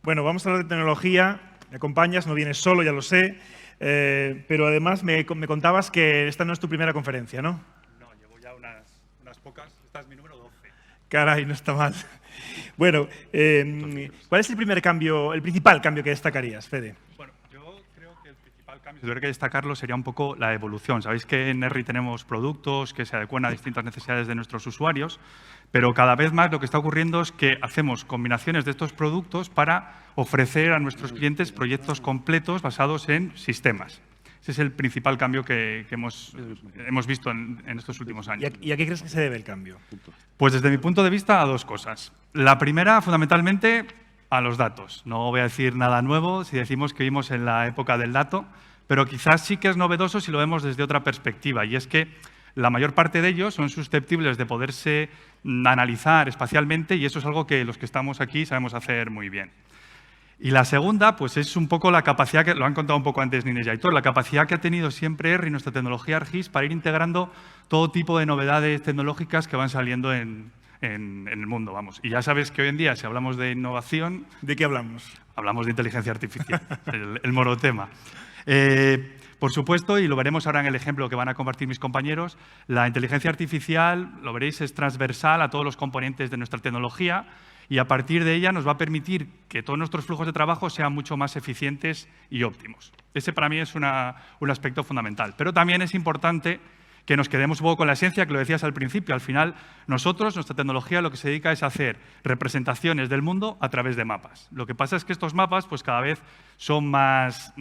Bueno, vamos a hablar de tecnología. Me acompañas, no vienes solo, ya lo sé, pero además me contabas que esta no es tu primera conferencia, ¿no? No, llevo ya unas pocas. Esta es mi número 12. Caray, no está mal. Bueno, ¿cuál es el principal cambio que destacarías, Fede? Bueno, yo creo que el principal cambio, si tuviera que destacarlo, sería un poco la evolución. Sabéis que en Nerri tenemos productos que se adecuan a distintas necesidades de nuestros usuarios, pero cada vez más lo que está ocurriendo es que hacemos combinaciones de estos productos para ofrecer a nuestros clientes proyectos completos basados en sistemas. Ese es el principal cambio que hemos visto en estos últimos años. ¿Y a qué crees que se debe el cambio? Pues desde mi punto de vista a dos cosas. La primera, fundamentalmente, a los datos. No voy a decir nada nuevo si decimos que vivimos en la época del dato, pero quizás sí que es novedoso si lo vemos desde otra perspectiva, y es que la mayor parte de ellos son susceptibles de poderse analizar espacialmente, y eso es algo que los que estamos aquí sabemos hacer muy bien. Y la segunda, pues es un poco la capacidad, que lo han contado un poco antes Nines y Aitor, la capacidad que ha tenido siempre R y nuestra tecnología ArcGIS para ir integrando todo tipo de novedades tecnológicas que van saliendo en en el mundo, vamos. Y ya sabes que hoy en día, si hablamos de innovación, ¿De qué hablamos? hablamos de inteligencia artificial, el monotema. Por supuesto, y lo veremos ahora en el ejemplo que van a compartir mis compañeros, la inteligencia artificial, lo veréis, es transversal a todos los componentes de nuestra tecnología y a partir de ella nos va a permitir que todos nuestros flujos de trabajo sean mucho más eficientes y óptimos. Ese para mí es un aspecto fundamental. Pero también es importante que nos quedemos un poco con la esencia, que lo decías al principio. Al final, nosotros, nuestra tecnología, lo que se dedica es a hacer representaciones del mundo a través de mapas. Lo que pasa es que estos mapas pues, cada vez son más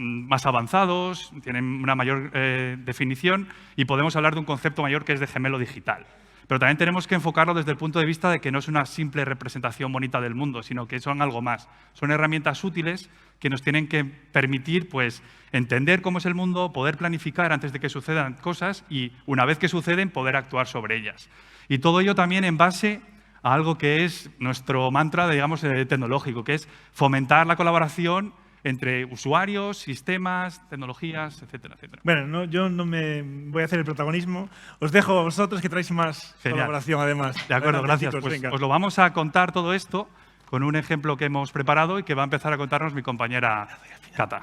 avanzados, tienen una mayor definición y podemos hablar de un concepto mayor que es de gemelo digital. Pero también tenemos que enfocarlo desde el punto de vista de que no es una simple representación bonita del mundo, sino que son algo más. Son herramientas útiles que nos tienen que permitir pues, entender cómo es el mundo, poder planificar antes de que sucedan cosas y, una vez que suceden, poder actuar sobre ellas. Y todo ello también en base a algo que es nuestro mantra, digamos, tecnológico, que es fomentar la colaboración entre usuarios, sistemas, tecnologías, etcétera, etcétera. Bueno, yo no me voy a hacer el protagonismo. Os dejo a vosotros, que traéis más colaboración, además. De acuerdo, Adelante, gracias. chicos, Pues venga. os lo vamos a contar todo esto con un ejemplo que hemos preparado y que va a empezar a contarnos mi compañera Cata.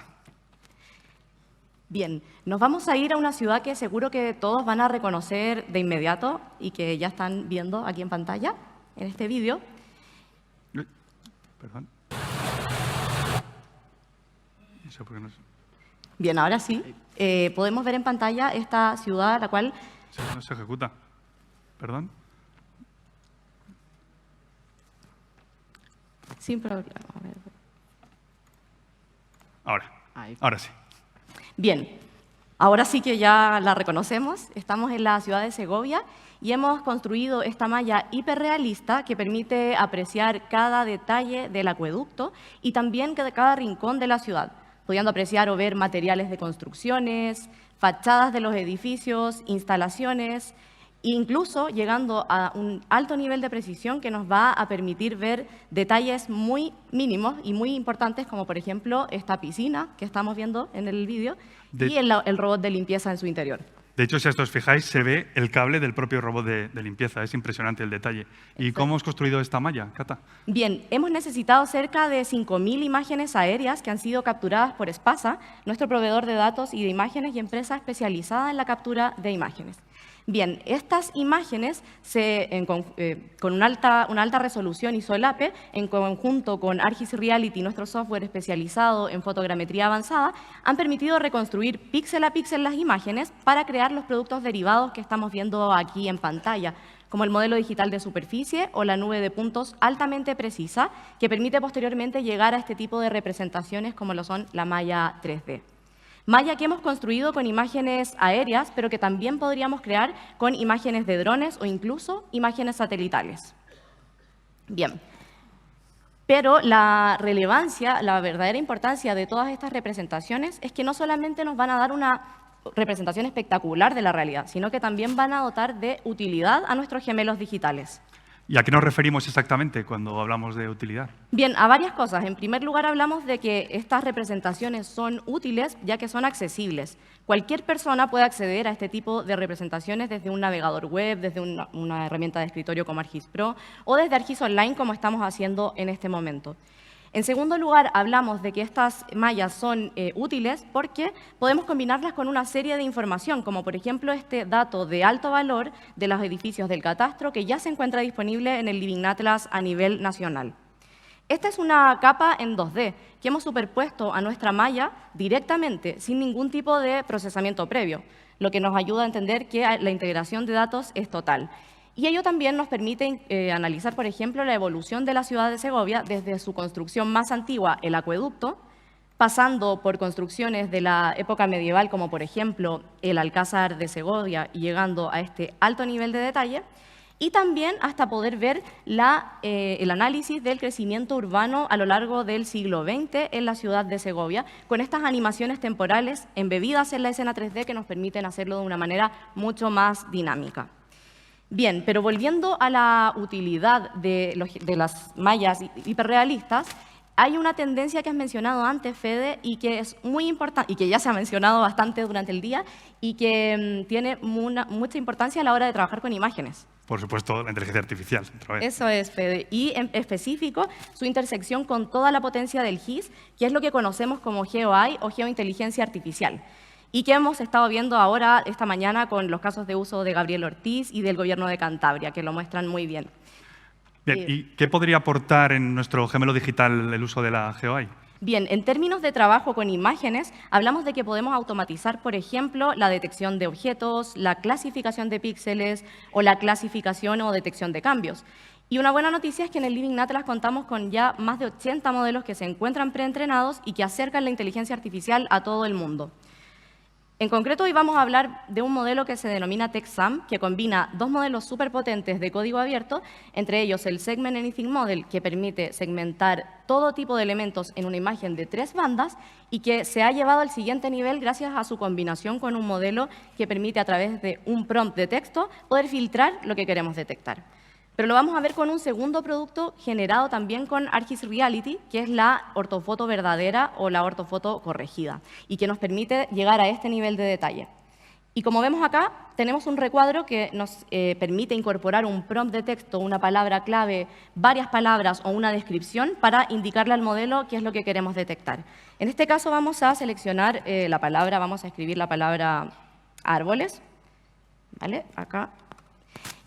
Bien, nos vamos a ir a una ciudad que seguro que todos van a reconocer de inmediato y que ya están viendo aquí en pantalla, en este vídeo. Perdón. No sé por qué no sé. Bien, ahora sí, podemos ver en pantalla esta ciudad, la cual... No se ejecuta. Perdón. Sin problema. A ver. Ahora sí. Bien, ahora sí que ya la reconocemos. Estamos en la ciudad de Segovia y hemos construido esta malla hiperrealista que permite apreciar cada detalle del acueducto y también cada rincón de la ciudad, pudiendo apreciar o ver materiales de construcciones, fachadas de los edificios, instalaciones, incluso llegando a un alto nivel de precisión que nos va a permitir ver detalles muy mínimos y muy importantes, como por ejemplo esta piscina que estamos viendo en el vídeo y el robot de limpieza en su interior. De hecho, si os fijáis, se ve el cable del propio robot de limpieza. Es impresionante el detalle. ¿Y cómo hemos construido esta malla, Cata? Bien, hemos necesitado cerca de 5.000 imágenes aéreas que han sido capturadas por Espasa, nuestro proveedor de datos y de imágenes y empresa especializada en la captura de imágenes. Bien, estas imágenes con una alta resolución y solape, en conjunto con Argis Reality, nuestro software especializado en fotogrametría avanzada, han permitido reconstruir píxel a píxel las imágenes para crear los productos derivados que estamos viendo aquí en pantalla, como el modelo digital de superficie o la nube de puntos altamente precisa, que permite posteriormente llegar a este tipo de representaciones como lo son la malla 3D. Malla que hemos construido con imágenes aéreas, pero que también podríamos crear con imágenes de drones o incluso imágenes satelitales. Bien, pero la relevancia, la verdadera importancia de todas estas representaciones es que no solamente nos van a dar una representación espectacular de la realidad, sino que también van a dotar de utilidad a nuestros gemelos digitales. ¿Y a qué nos referimos exactamente cuando hablamos de utilidad? Bien, a varias cosas. En primer lugar, hablamos de que estas representaciones son útiles ya que son accesibles. Cualquier persona puede acceder a este tipo de representaciones desde un navegador web, desde una herramienta de escritorio como ArcGIS Pro o desde ArcGIS Online como estamos haciendo en este momento. En segundo lugar, hablamos de que estas mallas son útiles porque podemos combinarlas con una serie de información, como por ejemplo este dato de alto valor de los edificios del catastro que ya se encuentra disponible en el Living Atlas a nivel nacional. Esta es una capa en 2D que hemos superpuesto a nuestra malla directamente, sin ningún tipo de procesamiento previo, lo que nos ayuda a entender que la integración de datos es total. Y ello también nos permite analizar, por ejemplo, la evolución de la ciudad de Segovia desde su construcción más antigua, el acueducto, pasando por construcciones de la época medieval, como por ejemplo el Alcázar de Segovia, y llegando a este alto nivel de detalle, y también hasta poder ver el análisis del crecimiento urbano a lo largo del siglo XX en la ciudad de Segovia, con estas animaciones temporales embebidas en la escena 3D que nos permiten hacerlo de una manera mucho más dinámica. Bien, pero volviendo a la utilidad de las mallas hiperrealistas, hay una tendencia que has mencionado antes, Fede, y que es muy importante, y que ya se ha mencionado bastante durante el día, y que tiene mucha importancia a la hora de trabajar con imágenes. Por supuesto, la inteligencia artificial. Otra vez. Eso es, Fede. Y en específico, su intersección con toda la potencia del GIS, que es lo que conocemos como GeoAI o geointeligencia artificial. Y que hemos estado viendo ahora, esta mañana, con los casos de uso de Gabriel Ortiz y del Gobierno de Cantabria, que lo muestran muy bien. Bien, ¿y qué podría aportar en nuestro gemelo digital el uso de la GeoAI? Bien, en términos de trabajo con imágenes, hablamos de que podemos automatizar, por ejemplo, la detección de objetos, la clasificación de píxeles o la clasificación o detección de cambios. Y una buena noticia es que en el Living Atlas contamos con ya más de 80 modelos que se encuentran preentrenados y que acercan la inteligencia artificial a todo el mundo. En concreto, hoy vamos a hablar de un modelo que se denomina TechSum, que combina dos modelos superpotentes de código abierto, entre ellos el Segment Anything Model, que permite segmentar todo tipo de elementos en una imagen de 3 bandas y que se ha llevado al siguiente nivel gracias a su combinación con un modelo que permite, a través de un prompt de texto, poder filtrar lo que queremos detectar. Pero lo vamos a ver con un segundo producto generado también con ArcGIS Reality, que es la ortofoto verdadera o la ortofoto corregida, y que nos permite llegar a este nivel de detalle. Y como vemos acá, tenemos un recuadro que nos permite incorporar un prompt de texto, una palabra clave, varias palabras o una descripción para indicarle al modelo qué es lo que queremos detectar. En este caso vamos a seleccionar la palabra, vamos a escribir la palabra árboles, ¿vale? Acá.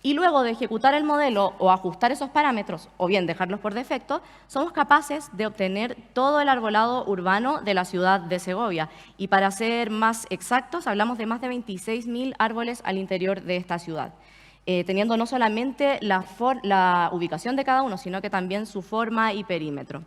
Y luego de ejecutar el modelo o ajustar esos parámetros, o bien dejarlos por defecto, somos capaces de obtener todo el arbolado urbano de la ciudad de Segovia. Y para ser más exactos, hablamos de más de 26.000 árboles al interior de esta ciudad, teniendo no solamente la ubicación de cada uno, sino que también su forma y perímetro.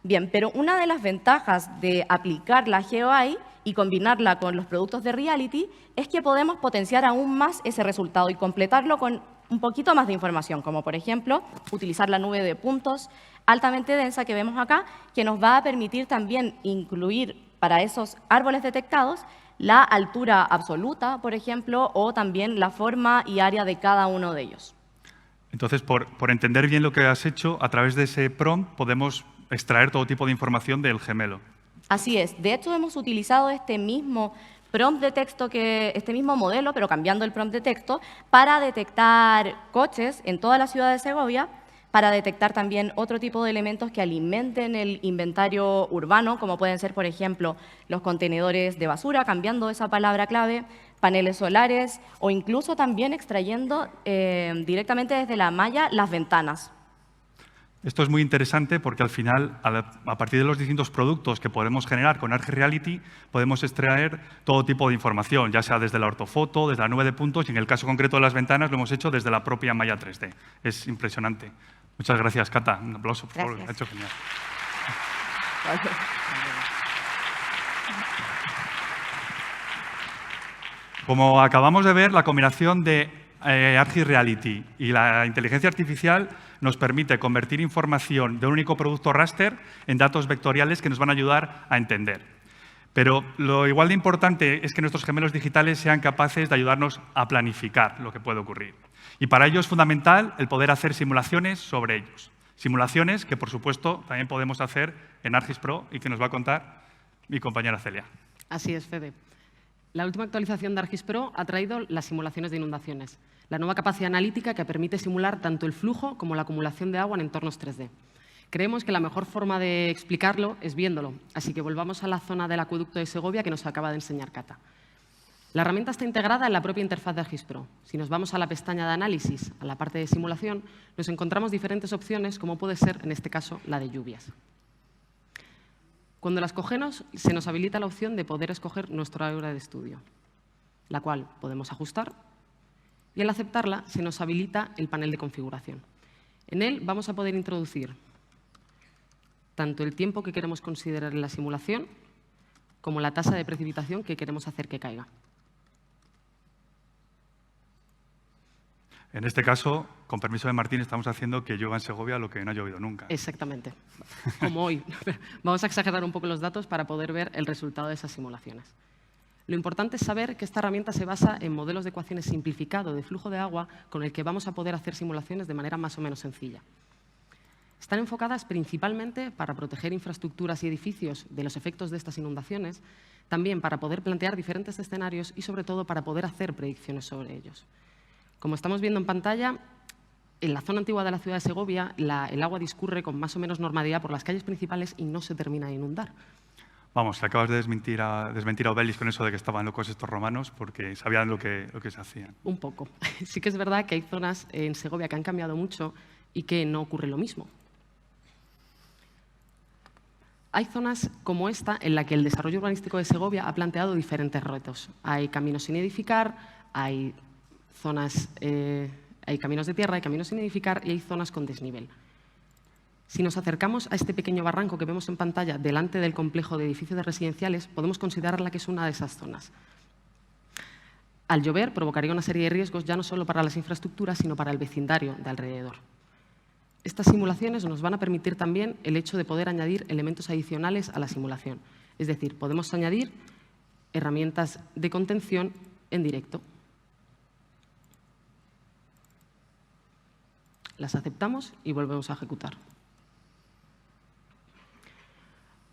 Bien, pero una de las ventajas de aplicar la GeoAI y combinarla con los productos de Reality es que podemos potenciar aún más ese resultado y completarlo con un poquito más de información, como por ejemplo utilizar la nube de puntos altamente densa que vemos acá, que nos va a permitir también incluir para esos árboles detectados la altura absoluta, por ejemplo, o también la forma y área de cada uno de ellos. Entonces, por entender bien lo que has hecho, a través de ese prompt podemos extraer todo tipo de información del gemelo. Así es. De hecho, hemos utilizado este mismo prompt de texto, este mismo modelo, pero cambiando el prompt de texto, para detectar coches en toda la ciudad de Segovia, para detectar también otro tipo de elementos que alimenten el inventario urbano, como pueden ser, por ejemplo, los contenedores de basura, cambiando esa palabra clave, paneles solares o incluso también extrayendo directamente desde la malla las ventanas. Esto es muy interesante porque al final, a partir de los distintos productos que podemos generar con ArcGIS Reality, podemos extraer todo tipo de información, ya sea desde la ortofoto, desde la nube de puntos y en el caso concreto de las ventanas lo hemos hecho desde la propia malla 3D. Es impresionante. Muchas gracias, Cata. Un aplauso, por favor. Lo ha hecho genial. Como acabamos de ver, la combinación de ArcGIS Reality y la inteligencia artificial nos permite convertir información de un único producto raster en datos vectoriales que nos van a ayudar a entender. Pero lo igual de importante es que nuestros gemelos digitales sean capaces de ayudarnos a planificar lo que puede ocurrir. Y para ello es fundamental el poder hacer simulaciones sobre ellos. Simulaciones que, por supuesto, también podemos hacer en ArcGIS Pro y que nos va a contar mi compañera Celia. Así es, Fede. La última actualización de ArcGIS Pro ha traído las simulaciones de inundaciones, la nueva capacidad analítica que permite simular tanto el flujo como la acumulación de agua en entornos 3D. Creemos que la mejor forma de explicarlo es viéndolo, así que volvamos a la zona del acueducto de Segovia que nos acaba de enseñar Cata. La herramienta está integrada en la propia interfaz de ArcGIS Pro. Si nos vamos a la pestaña de análisis, a la parte de simulación, nos encontramos diferentes opciones, como puede ser, en este caso, la de lluvias. Cuando la escogemos, se nos habilita la opción de poder escoger nuestra área de estudio, la cual podemos ajustar, y al aceptarla se nos habilita el panel de configuración. En él vamos a poder introducir tanto el tiempo que queremos considerar en la simulación como la tasa de precipitación que queremos hacer que caiga. En este caso, con permiso de Martín, estamos haciendo que llueva en Segovia lo que no ha llovido nunca. Exactamente, como hoy. Vamos a exagerar un poco los datos para poder ver el resultado de esas simulaciones. Lo importante es saber que esta herramienta se basa en modelos de ecuaciones simplificado de flujo de agua con el que vamos a poder hacer simulaciones de manera más o menos sencilla. Están enfocadas principalmente para proteger infraestructuras y edificios de los efectos de estas inundaciones, también para poder plantear diferentes escenarios y, sobre todo, para poder hacer predicciones sobre ellos. Como estamos viendo en pantalla, en la zona antigua de la ciudad de Segovia, el agua discurre con más o menos normalidad por las calles principales y no se termina de inundar. Vamos, que acabas de desmentir a Obelix con eso de que estaban locos estos romanos porque sabían lo que se hacían. Un poco. Sí que es verdad que hay zonas en Segovia que han cambiado mucho y que no ocurre lo mismo. Hay zonas como esta en la que el desarrollo urbanístico de Segovia ha planteado diferentes retos. Hay caminos sin edificar, hay caminos de tierra, hay caminos sin edificar y hay zonas con desnivel. Si nos acercamos a este pequeño barranco que vemos en pantalla delante del complejo de edificios residenciales, podemos considerarla que es una de esas zonas. Al llover provocaría una serie de riesgos ya no solo para las infraestructuras, sino para el vecindario de alrededor. Estas simulaciones nos van a permitir también el hecho de poder añadir elementos adicionales a la simulación. Es decir, podemos añadir herramientas de contención en directo. Las aceptamos y volvemos a ejecutar.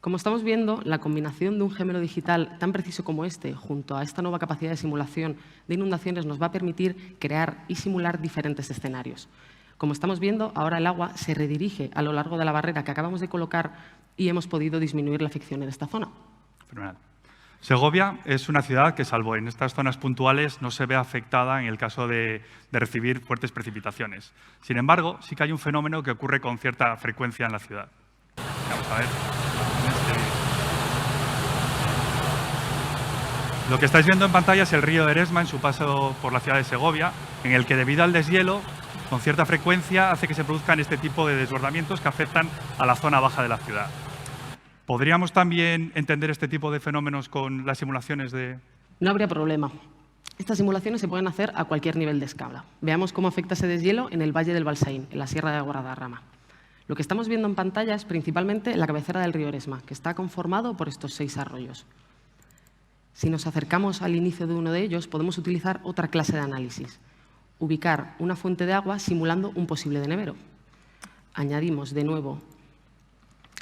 Como estamos viendo, la combinación de un gemelo digital tan preciso como este, junto a esta nueva capacidad de simulación de inundaciones, nos va a permitir crear y simular diferentes escenarios. Como estamos viendo, ahora el agua se redirige a lo largo de la barrera que acabamos de colocar y hemos podido disminuir la afección en esta zona. Fenomenal. Segovia es una ciudad que, salvo en estas zonas puntuales, no se ve afectada en el caso de recibir fuertes precipitaciones. Sin embargo, sí que hay un fenómeno que ocurre con cierta frecuencia en la ciudad. Vamos a ver. Lo que estáis viendo en pantalla es el río Eresma en su paso por la ciudad de Segovia, en el que debido al deshielo, con cierta frecuencia hace que se produzcan este tipo de desbordamientos que afectan a la zona baja de la ciudad. ¿Podríamos también entender este tipo de fenómenos con las simulaciones de...? No habría problema. Estas simulaciones se pueden hacer a cualquier nivel de escala. Veamos cómo afecta ese deshielo en el Valle del Balsaín, en la Sierra de Guadarrama. Lo que estamos viendo en pantalla es principalmente la cabecera del río Eresma, que está conformado por estos 6 arroyos. Si nos acercamos al inicio de uno de ellos, podemos utilizar otra clase de análisis. Ubicar una fuente de agua simulando un posible denevero. Añadimos de nuevo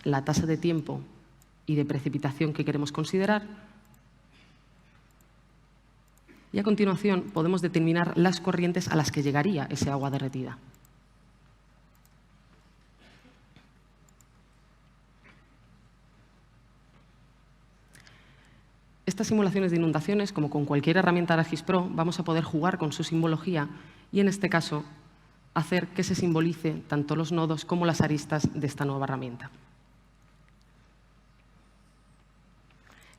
la tasa de tiempo y de precipitación que queremos considerar. Y a continuación podemos determinar las corrientes a las que llegaría ese agua derretida. Estas simulaciones de inundaciones, como con cualquier herramienta de ArcGIS Pro, vamos a poder jugar con su simbología y, en este caso, hacer que se simbolice tanto los nodos como las aristas de esta nueva herramienta.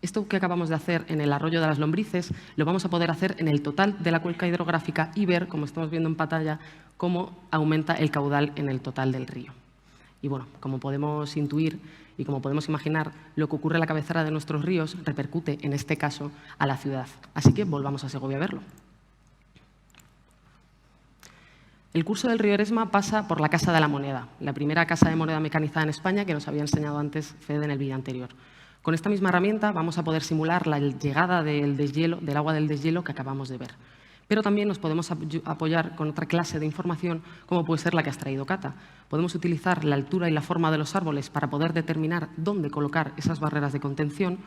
Esto que acabamos de hacer en el arroyo de las Lombrices lo vamos a poder hacer en el total de la cuenca hidrográfica y ver, como estamos viendo en pantalla, cómo aumenta el caudal en el total del río. Y bueno, como podemos intuir y como podemos imaginar, lo que ocurre en la cabecera de nuestros ríos repercute, en este caso, a la ciudad. Así que volvamos a Segovia a verlo. El curso del río Eresma pasa por la Casa de la Moneda, la primera casa de moneda mecanizada en España que nos había enseñado antes Fede en el vídeo anterior. Con esta misma herramienta vamos a poder simular la llegada del deshielo, del agua del deshielo que acabamos de ver. Pero también nos podemos apoyar con otra clase de información, como puede ser la que has traído, Cata. Podemos utilizar la altura y la forma de los árboles para poder determinar dónde colocar esas barreras de contención.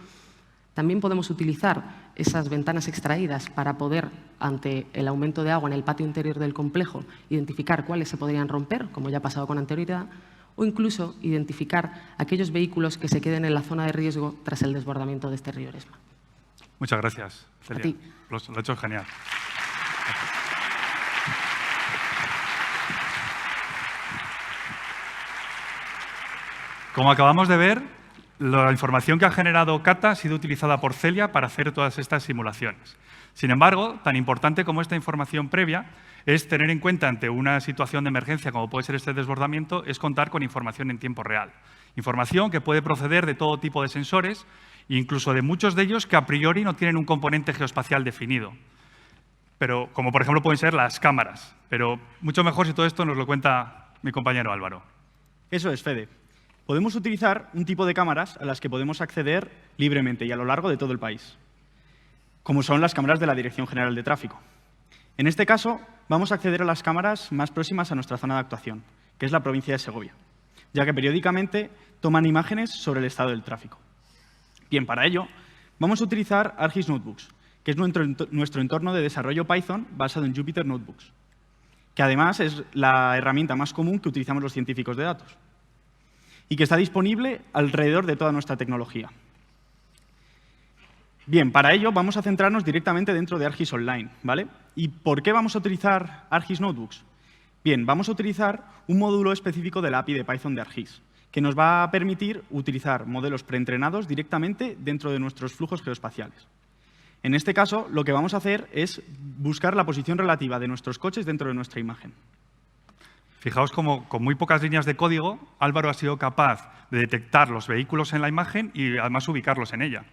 También podemos utilizar esas ventanas extraídas para poder, ante el aumento de agua en el patio interior del complejo, identificar cuáles se podrían romper, como ya ha pasado con anterioridad, o incluso identificar aquellos vehículos que se queden en la zona de riesgo tras el desbordamiento de este río Eresma. Muchas gracias, Celia. A ti. Lo has hecho genial. Como acabamos de ver, la información que ha generado Cata ha sido utilizada por Celia para hacer todas estas simulaciones. Sin embargo, tan importante como esta información previa es tener en cuenta ante una situación de emergencia como puede ser este desbordamiento, es contar con información en tiempo real. Información que puede proceder de todo tipo de sensores, incluso de muchos de ellos que a priori no tienen un componente geoespacial definido. Pero, como por ejemplo pueden ser las cámaras. Pero mucho mejor si todo esto nos lo cuenta mi compañero Álvaro. Eso es, Fede. Podemos utilizar un tipo de cámaras a las que podemos acceder libremente y a lo largo de todo el país, como son las cámaras de la Dirección General de Tráfico. En este caso, vamos a acceder a las cámaras más próximas a nuestra zona de actuación, que es la provincia de Segovia, ya que periódicamente toman imágenes sobre el estado del tráfico. Bien, para ello, vamos a utilizar ArcGIS Notebooks, que es nuestro entorno de desarrollo Python basado en Jupyter Notebooks. que además es la herramienta más común que utilizamos los científicos de datos y que está disponible alrededor de toda nuestra tecnología. Bien, para ello vamos a centrarnos directamente dentro de ArcGIS Online, ¿vale? ¿Y por qué vamos a utilizar ArcGIS Notebooks? Bien, vamos a utilizar un módulo específico de la API de Python de ArcGIS, que nos va a permitir utilizar modelos preentrenados directamente dentro de nuestros flujos geoespaciales. En este caso, lo que vamos a hacer es buscar la posición relativa de nuestros coches dentro de nuestra imagen. Fijaos cómo con muy pocas líneas de código, Álvaro ha sido capaz de detectar los vehículos en la imagen y además ubicarlos en ella.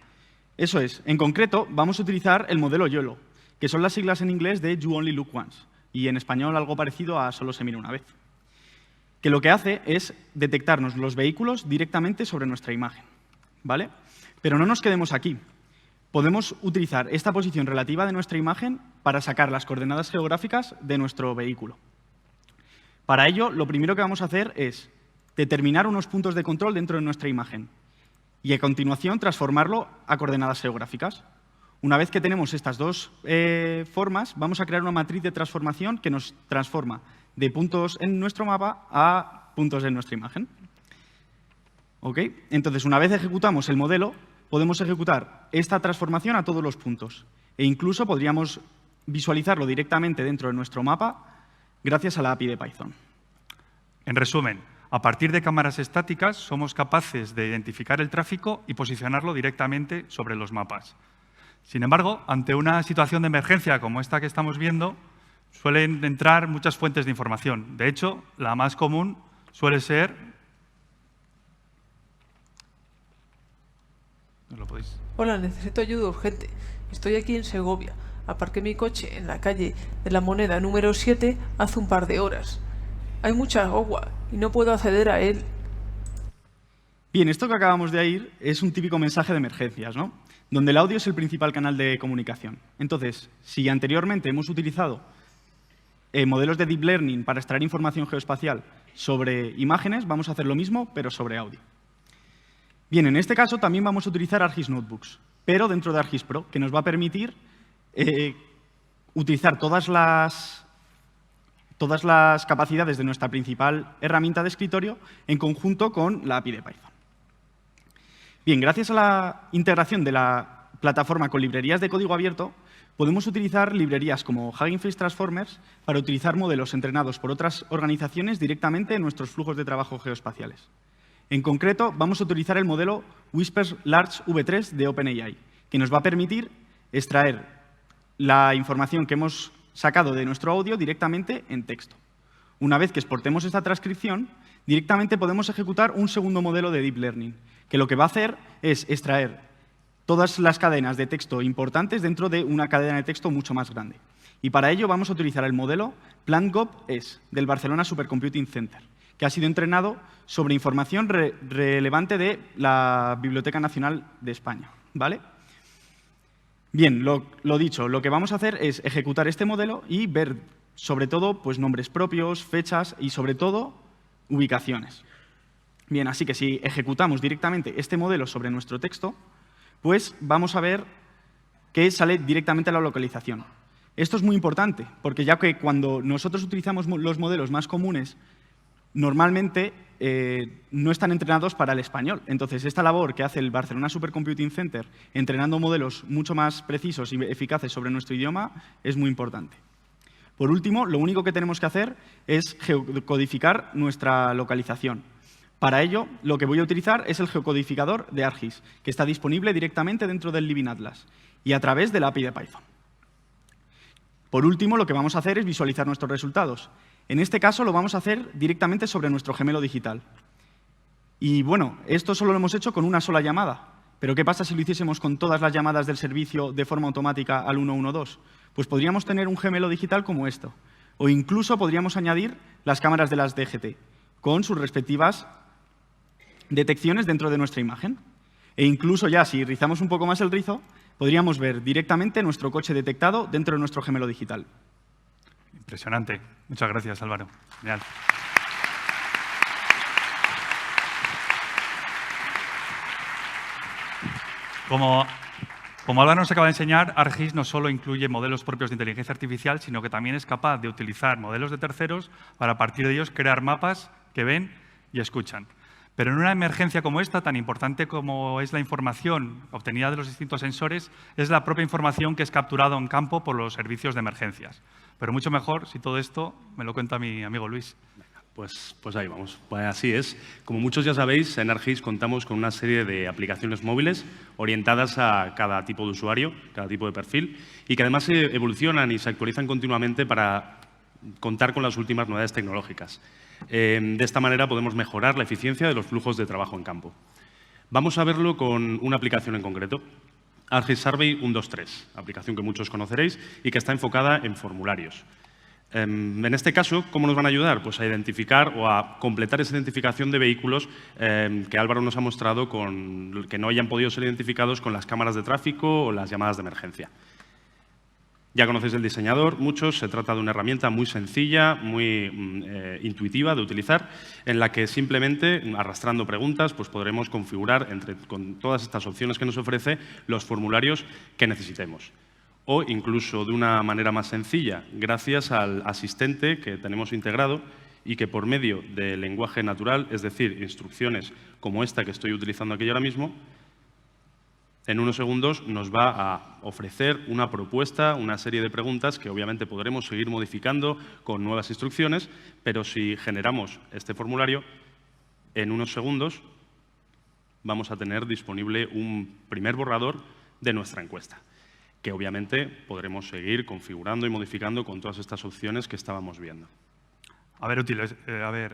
Eso es. En concreto, vamos a utilizar el modelo YOLO, que son las siglas en inglés de You Only Look Once, y en español algo parecido a Solo se mira una vez, que lo que hace es detectarnos los vehículos directamente sobre nuestra imagen, ¿vale? Pero no nos quedemos aquí. Podemos utilizar esta posición relativa de nuestra imagen para sacar las coordenadas geográficas de nuestro vehículo. Para ello, lo primero que vamos a hacer es determinar unos puntos de control dentro de nuestra imagen y a continuación transformarlo a coordenadas geográficas. Una vez que tenemos estas dos formas, vamos a crear una matriz de transformación que nos transforma de puntos en nuestro mapa a puntos en nuestra imagen. ¿Ok? Entonces, una vez ejecutamos el modelo, podemos ejecutar esta transformación a todos los puntos e incluso podríamos visualizarlo directamente dentro de nuestro mapa gracias a la API de Python. En resumen, a partir de cámaras estáticas somos capaces de identificar el tráfico y posicionarlo directamente sobre los mapas. Sin embargo, ante una situación de emergencia como esta que estamos viendo, suelen entrar muchas fuentes de información. De hecho, la más común suele ser... ¿No lo podéis? Hola, necesito ayuda urgente. Estoy aquí en Segovia. Aparqué mi coche en la calle de la Moneda número 7 hace un par de horas. Hay mucha agua y no puedo acceder a él. Bien, esto que acabamos de oír es un típico mensaje de emergencias, ¿no? Donde el audio es el principal canal de comunicación. Entonces, si anteriormente hemos utilizado modelos de Deep Learning para extraer información geoespacial sobre imágenes, vamos a hacer lo mismo, pero sobre audio. Bien, en este caso también vamos a utilizar ArcGIS Notebooks, pero dentro de ArcGIS Pro, que nos va a permitir utilizar todas las capacidades de nuestra principal herramienta de escritorio en conjunto con la API de Python. Bien, gracias a la integración de la plataforma con librerías de código abierto, podemos utilizar librerías como Hugging Face Transformers para utilizar modelos entrenados por otras organizaciones directamente en nuestros flujos de trabajo geoespaciales. En concreto, vamos a utilizar el modelo Whispers Large V3 de OpenAI, que nos va a permitir extraer la información que hemos sacado de nuestro audio directamente en texto. Una vez que exportemos esta transcripción, directamente podemos ejecutar un segundo modelo de Deep Learning, que lo que va a hacer es extraer todas las cadenas de texto importantes dentro de una cadena de texto mucho más grande. Y para ello vamos a utilizar el modelo PlantGov-S del Barcelona Supercomputing Center, que ha sido entrenado sobre información relevante de la Biblioteca Nacional de España, ¿vale? Bien, lo dicho, lo que vamos a hacer es ejecutar este modelo y ver, sobre todo, pues, nombres propios, fechas y, sobre todo, ubicaciones. Bien, así que si ejecutamos directamente este modelo sobre nuestro texto, pues vamos a ver que sale directamente la localización. Esto es muy importante, porque ya que cuando nosotros utilizamos los modelos más comunes, normalmente no están entrenados para el español. Entonces, esta labor que hace el Barcelona Supercomputing Center, entrenando modelos mucho más precisos y eficaces sobre nuestro idioma, es muy importante. Por último, lo único que tenemos que hacer es geocodificar nuestra localización. Para ello, lo que voy a utilizar es el geocodificador de ArcGIS, que está disponible directamente dentro del Living Atlas y a través de la API de Python. Por último, lo que vamos a hacer es visualizar nuestros resultados. En este caso, lo vamos a hacer directamente sobre nuestro gemelo digital. Y bueno, esto solo lo hemos hecho con una sola llamada. Pero ¿qué pasa si lo hiciésemos con todas las llamadas del servicio de forma automática al 112? Pues podríamos tener un gemelo digital como esto. O incluso podríamos añadir las cámaras de las DGT, con sus respectivas detecciones dentro de nuestra imagen. E incluso ya, si rizamos un poco más el rizo, podríamos ver directamente nuestro coche detectado dentro de nuestro gemelo digital. Impresionante. Muchas gracias, Álvaro. Genial. Como Álvaro nos acaba de enseñar, ArcGIS no solo incluye modelos propios de inteligencia artificial, sino que también es capaz de utilizar modelos de terceros para a partir de ellos crear mapas que ven y escuchan. Pero en una emergencia como esta, tan importante como es la información obtenida de los distintos sensores, es la propia información que es capturada en campo por los servicios de emergencias. Pero mucho mejor si todo esto me lo cuenta mi amigo Luis. Pues ahí vamos. Pues así es. Como muchos ya sabéis, en ArcGIS contamos con una serie de aplicaciones móviles orientadas a cada tipo de usuario, cada tipo de perfil, y que además se evolucionan y se actualizan continuamente para contar con las últimas novedades tecnológicas. De esta manera podemos mejorar la eficiencia de los flujos de trabajo en campo. Vamos a verlo con una aplicación en concreto, ArcGIS Survey 123, aplicación que muchos conoceréis y que está enfocada en formularios. En este caso, ¿cómo nos van a ayudar? Pues a identificar o a completar esa identificación de vehículos que Álvaro nos ha mostrado que no hayan podido ser identificados con las cámaras de tráfico o las llamadas de emergencia. Ya conocéis el diseñador, muchos. Se trata de una herramienta muy sencilla, muy intuitiva de utilizar, en la que simplemente, arrastrando preguntas, pues podremos configurar con todas estas opciones que nos ofrece los formularios que necesitemos. O incluso de una manera más sencilla, gracias al asistente que tenemos integrado y que por medio del lenguaje natural, es decir, instrucciones como esta que estoy utilizando aquí ahora mismo, en unos segundos nos va a ofrecer una propuesta, una serie de preguntas que obviamente podremos seguir modificando con nuevas instrucciones, pero si generamos este formulario, en unos segundos vamos a tener disponible un primer borrador de nuestra encuesta, que obviamente podremos seguir configurando y modificando con todas estas opciones que estábamos viendo.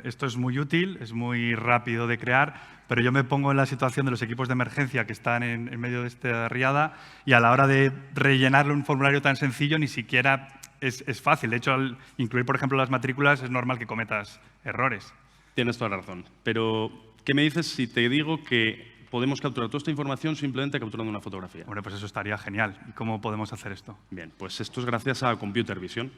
Esto es muy útil, es muy rápido de crear, pero yo me pongo en la situación de los equipos de emergencia que están en medio de esta riada y a la hora de rellenarle un formulario tan sencillo ni siquiera es fácil. De hecho, al incluir, por ejemplo, las matrículas es normal que cometas errores. Tienes toda la razón, pero ¿qué me dices si te digo que podemos capturar toda esta información simplemente capturando una fotografía? Bueno, pues eso estaría genial. ¿Y cómo podemos hacer esto? Bien, pues esto es gracias a Computer Vision.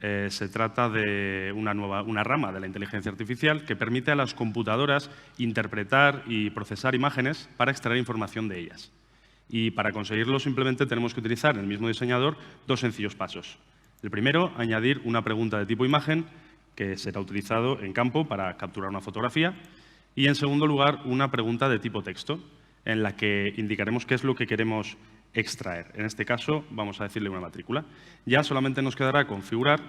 Se trata de una rama de la inteligencia artificial que permite a las computadoras interpretar y procesar imágenes para extraer información de ellas. Y para conseguirlo simplemente tenemos que utilizar en el mismo diseñador dos sencillos pasos. El primero, añadir una pregunta de tipo imagen que será utilizado en campo para capturar una fotografía. Y en segundo lugar, una pregunta de tipo texto en la que indicaremos qué es lo que queremos extraer. En este caso, vamos a decirle una matrícula. Ya solamente nos quedará configurar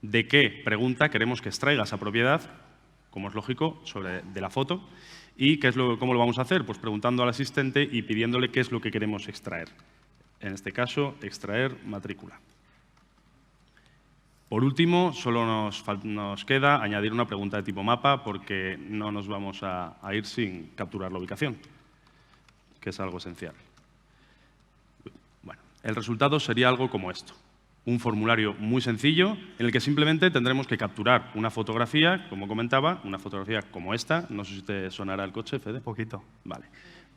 de qué pregunta queremos que extraiga esa propiedad, como es lógico, de la foto. ¿Y cómo lo vamos a hacer? Pues preguntando al asistente y pidiéndole qué es lo que queremos extraer. En este caso, extraer matrícula. Por último, solo nos queda añadir una pregunta de tipo mapa porque no nos vamos a ir sin capturar la ubicación, que es algo esencial. Bueno, el resultado sería algo como esto. Un formulario muy sencillo en el que simplemente tendremos que capturar una fotografía, como comentaba, una fotografía como esta. No sé si te sonará el coche, Fede. Un poquito. Vale.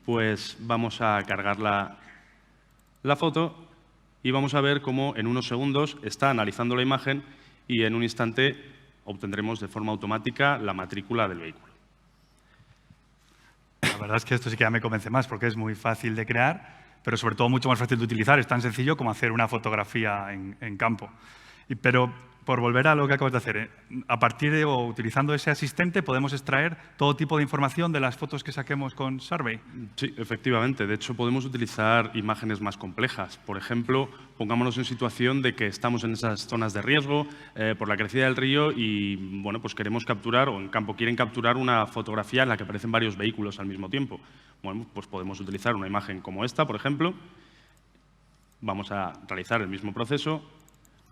Pues vamos a cargar la foto y vamos a ver cómo en unos segundos está analizando la imagen y en un instante obtendremos de forma automática la matrícula del vehículo. La verdad es que esto sí que ya me convence más porque es muy fácil de crear, pero sobre todo mucho más fácil de utilizar. Es tan sencillo como hacer una fotografía en campo. Pero por volver a lo que acabas de hacer, a partir de o utilizando ese asistente podemos extraer todo tipo de información de las fotos que saquemos con Survey. Sí, efectivamente. De hecho, podemos utilizar imágenes más complejas. Por ejemplo, pongámonos en situación de que estamos en esas zonas de riesgo por la crecida del río y bueno, pues queremos capturar, o en campo quieren capturar una fotografía en la que aparecen varios vehículos al mismo tiempo. Bueno, pues podemos utilizar una imagen como esta, por ejemplo. Vamos a realizar el mismo proceso.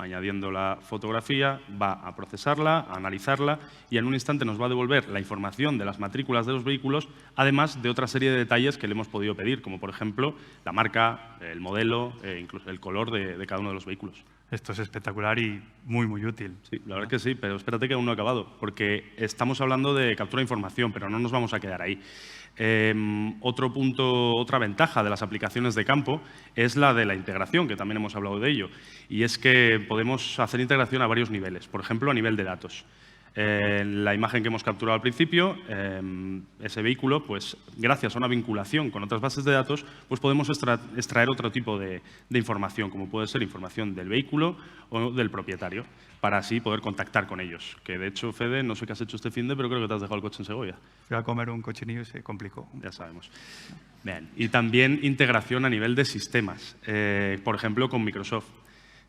Añadiendo la fotografía, va a procesarla, a analizarla y en un instante nos va a devolver la información de las matrículas de los vehículos, además de otra serie de detalles que le hemos podido pedir, como por ejemplo la marca, el modelo, incluso el color de cada uno de los vehículos. Esto es espectacular y muy, muy útil. Sí, la verdad que sí, pero espérate que aún no he acabado, porque estamos hablando de captura de información, pero no nos vamos a quedar ahí. Otro punto, otra ventaja de las aplicaciones de campo es la de la integración, que también hemos hablado de ello, y es que podemos hacer integración a varios niveles, por ejemplo, a nivel de datos. La imagen que hemos capturado al principio, ese vehículo, pues gracias a una vinculación con otras bases de datos, pues podemos extraer otro tipo de información, como puede ser información del vehículo o del propietario, para así poder contactar con ellos. Que de hecho, Fede, no sé qué has hecho este finde, pero creo que te has dejado el coche en Segovia. Fui a comer un cochinillo y se complicó. Ya sabemos. Bien. Y también integración a nivel de sistemas, por ejemplo, con Microsoft.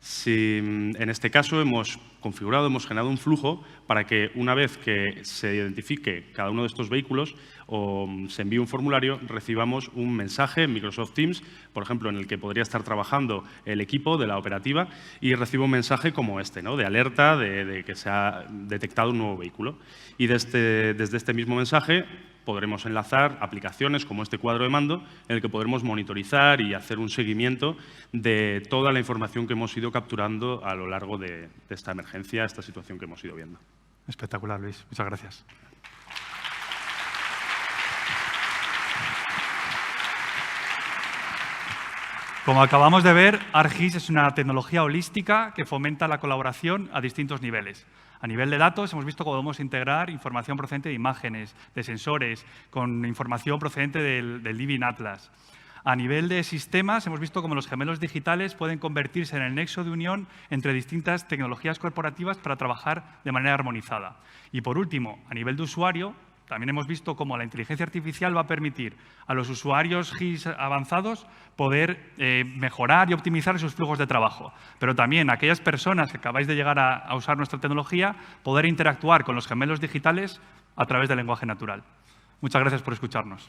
Si en este caso hemos configurado, hemos generado un flujo para que una vez que se identifique cada uno de estos vehículos o se envíe un formulario, recibamos un mensaje en Microsoft Teams, por ejemplo, en el que podría estar trabajando el equipo de la operativa y recibo un mensaje como este, ¿no?, de alerta de que se ha detectado un nuevo vehículo. Y desde este mismo mensaje podremos enlazar aplicaciones como este cuadro de mando en el que podremos monitorizar y hacer un seguimiento de toda la información que hemos ido capturando a lo largo de esta emergencia, esta situación que hemos ido viendo. Espectacular, Luis. Muchas gracias. Como acabamos de ver, ArcGIS es una tecnología holística que fomenta la colaboración a distintos niveles. A nivel de datos, hemos visto cómo podemos integrar información procedente de imágenes, de sensores, con información procedente del Living Atlas. A nivel de sistemas, hemos visto cómo los gemelos digitales pueden convertirse en el nexo de unión entre distintas tecnologías corporativas para trabajar de manera armonizada. Y por último, a nivel de usuario, también hemos visto cómo la inteligencia artificial va a permitir a los usuarios GIS avanzados poder mejorar y optimizar sus flujos de trabajo. Pero también aquellas personas que acabáis de llegar a usar nuestra tecnología, poder interactuar con los gemelos digitales a través del lenguaje natural. Muchas gracias por escucharnos.